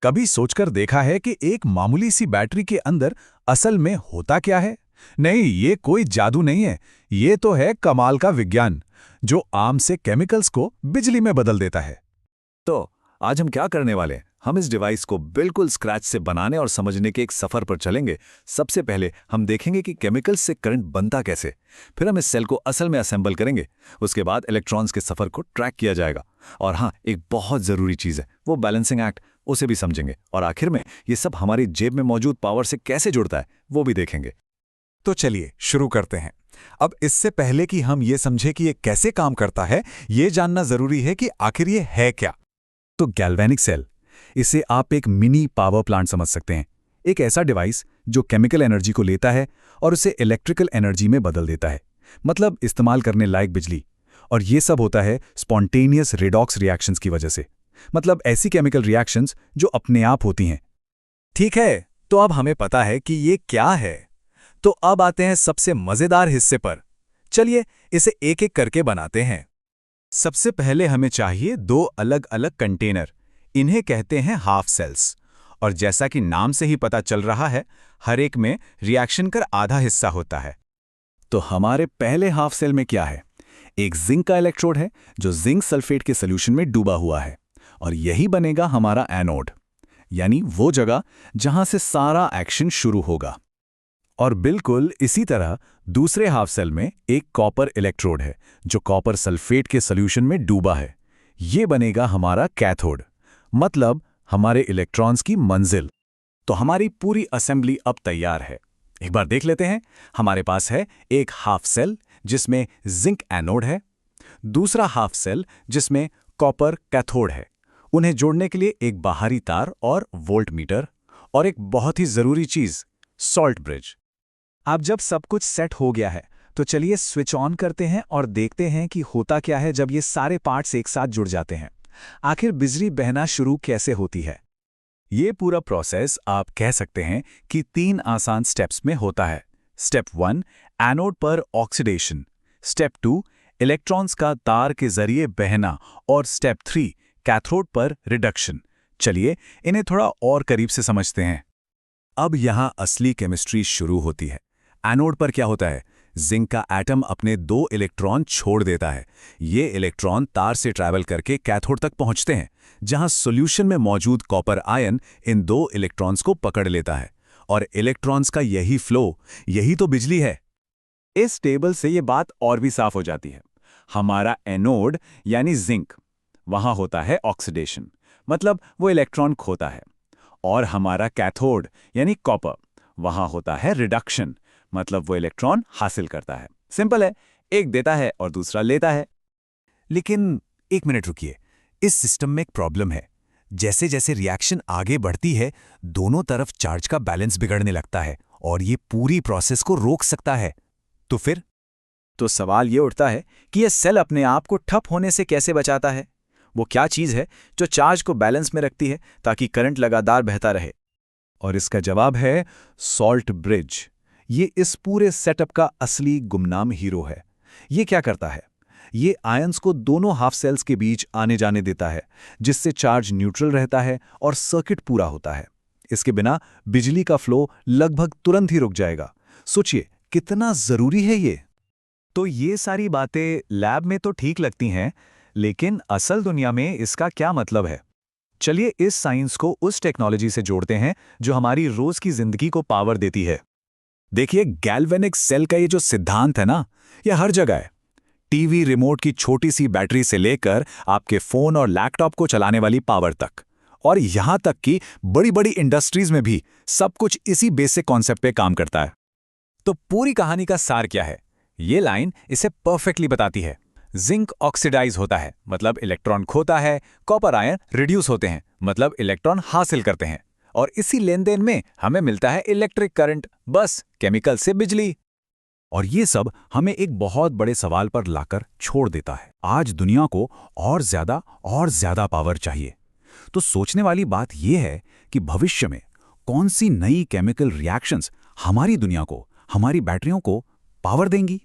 कभी सोचकर देखा है कि एक मामूली सी बैटरी के अंदर असल में होता क्या है? नहीं, ये कोई जादू नहीं है। ये तो है कमाल का विज्ञान, जो आम से केमिकल्स को बिजली में बदल देता है। तो आज हम क्या करने वाले हैं? हम इस डिवाइस को बिल्कुल स्क्रैच से बनाने और समझने के एक सफर पर चलेंगे। सबसे पहले हम देखेंगे कि केमिकल्स से करंट बनता कैसे। फिर हम इस सेल को असल में असेंबल करेंगे। उसके बाद इलेक्ट्रॉन्स के सफर को ट्रैक किया जाएगा। और हाँ, एक बहुत जरूरी चीज है, वो बैलेंसिंग एक्ट, उसे भी समझेंगे। और आखिर में ये सब हमारी जेब में मौजूद पावर से कैसे जुड़ता है, वो भी देखेंगे। तो चलिए शुरू करते हैं। अब इससे पहले कि हम ये समझें कि ये कैसे काम करता है, ये जानना जरूरी है कि आखिर ये है क्या। तो गैल्वेनिक सेल, इसे आप एक मिनी पावर प्लांट समझ सकते हैं। एक ऐसा डिवाइस जो केमिकल एनर्जी को लेता है और उसे इलेक्ट्रिकल एनर्जी में बदल देता है, मतलब इस्तेमाल करने लायक बिजली। और ये सब होता है स्पॉन्टेनियस रेडॉक्स रिएक्शंस की वजह से, मतलब ऐसी केमिकल रिएक्शंस जो अपने आप होती हैं। ठीक है, तो अब हमें पता है कि ये क्या है। तो अब आते हैं सबसे मजेदार हिस्से पर। चलिए इसे एक एक करके बनाते हैं। सबसे पहले हमें चाहिए दो अलग अलग कंटेनर। इन्हें कहते हैं हाफ सेल्स। और जैसा कि नाम से ही पता चल रहा है, हर एक में रिएक्शन का आधा हिस्सा होता है। तो हमारे पहले हाफ सेल में क्या है? एक जिंक का इलेक्ट्रोड है जो जिंक सल्फेट के सोल्यूशन में डूबा हुआ है। और यही बनेगा हमारा एनोड, यानी वो जगह जहां से सारा एक्शन शुरू होगा। और बिल्कुल इसी तरह दूसरे हाफ सेल में एक कॉपर इलेक्ट्रोड है जो कॉपर सल्फेट के सॉल्यूशन में डूबा है। ये बनेगा हमारा कैथोड, मतलब हमारे इलेक्ट्रॉन्स की मंजिल। तो हमारी पूरी असेंबली अब तैयार है। एक बार देख लेते हैं। हमारे पास है एक हाफ सेल जिसमें जिंक एनोड है, दूसरा हाफ सेल जिसमें कॉपर कैथोड है। उन्हें जोड़ने के लिए एक बाहरी तार और वोल्टमीटर, और एक बहुत ही जरूरी चीज, सॉल्ट ब्रिज। अब जब सब कुछ सेट हो गया है, तो चलिए स्विच ऑन करते हैं और देखते हैं कि होता क्या है जब ये सारे पार्ट्स एक साथ जुड़ जाते हैं। आखिर बिजली बहना शुरू कैसे होती है? ये पूरा प्रोसेस आप कह सकते हैं कि 3 आसान स्टेप्स में होता है। स्टेप 1, एनोड पर ऑक्सीडेशन। स्टेप 2, इलेक्ट्रॉन्स का तार के जरिए बहना। और स्टेप 3, कैथोड पर रिडक्शन। चलिए इन्हें थोड़ा और करीब से समझते हैं। अब यहां असली केमिस्ट्री शुरू होती है। एनोड पर क्या होता है? जिंक का एटम अपने 2 इलेक्ट्रॉन छोड़ देता है। ये इलेक्ट्रॉन तार से ट्रैवल करके कैथोड तक पहुंचते हैं, जहां सॉल्यूशन में मौजूद कॉपर आयन इन 2 इलेक्ट्रॉन्स को पकड़ लेता है। और इलेक्ट्रॉन्स का यही फ्लो, यही तो बिजली है। इस टेबल से ये बात और भी साफ हो जाती है। हमारा एनोड यानी जिंक, वहां होता है ऑक्सीडेशन, मतलब वो इलेक्ट्रॉन खोता है। और हमारा कैथोड यानी कॉपर, वहां होता है रिडक्शन, मतलब वो इलेक्ट्रॉन हासिल करता है। सिंपल है, एक देता है और दूसरा लेता है। लेकिन एक मिनट रुकिए, इस सिस्टम में एक प्रॉब्लम है। जैसे जैसे रिएक्शन आगे बढ़ती है, दोनों तरफ चार्ज का बैलेंस बिगड़ने लगता है और ये पूरी प्रोसेस को रोक सकता है। तो फिर? तो सवाल ये उठता है कि यह सेल अपने आप को ठप होने से कैसे बचाता है? वो क्या चीज है जो चार्ज को बैलेंस में रखती है ताकि करंट लगातार बहता रहे? और इसका जवाब है सॉल्ट ब्रिज। ये इस पूरे सेटअप का असली गुमनाम हीरो है। ये क्या करता है? ये आयंस को दोनों हाफ सेल्स के बीच आने जाने देता है, जिससे चार्ज न्यूट्रल रहता है और सर्किट पूरा होता है। इसके बिना बिजली का फ्लो लगभग तुरंत ही रुक जाएगा। सोचिए कितना जरूरी है ये। तो ये सारी बातें लैब में तो ठीक लगती हैं, लेकिन असल दुनिया में इसका क्या मतलब है? चलिए इस साइंस को उस टेक्नोलॉजी से जोड़ते हैं जो हमारी रोज की जिंदगी को पावर देती है। देखिए, गैल्वेनिक सेल का ये जो सिद्धांत है ना, ये हर जगह है। टीवी रिमोट की छोटी सी बैटरी से लेकर आपके फोन और लैपटॉप को चलाने वाली पावर तक, और यहां तक कि बड़ी बड़ी इंडस्ट्रीज में भी सब कुछ इसी बेसिक कॉन्सेप्ट पे काम करता है। तो पूरी कहानी का सार क्या है? ये लाइन इसे परफेक्टली बताती है। जिंक ऑक्सीडाइज होता है, मतलब इलेक्ट्रॉन खोता है। कॉपर आयन रिड्यूस होते हैं, मतलब इलेक्ट्रॉन हासिल करते हैं। और इसी लेन देन में हमें मिलता है इलेक्ट्रिक करंट, बस केमिकल से बिजली। और ये सब हमें एक बहुत बड़े सवाल पर लाकर छोड़ देता है। आज दुनिया को और ज्यादा पावर चाहिए। तो सोचने वाली बात यह है कि भविष्य में कौन सी नई केमिकल रिएक्शंस हमारी दुनिया को, हमारी बैटरियों को पावर देंगी।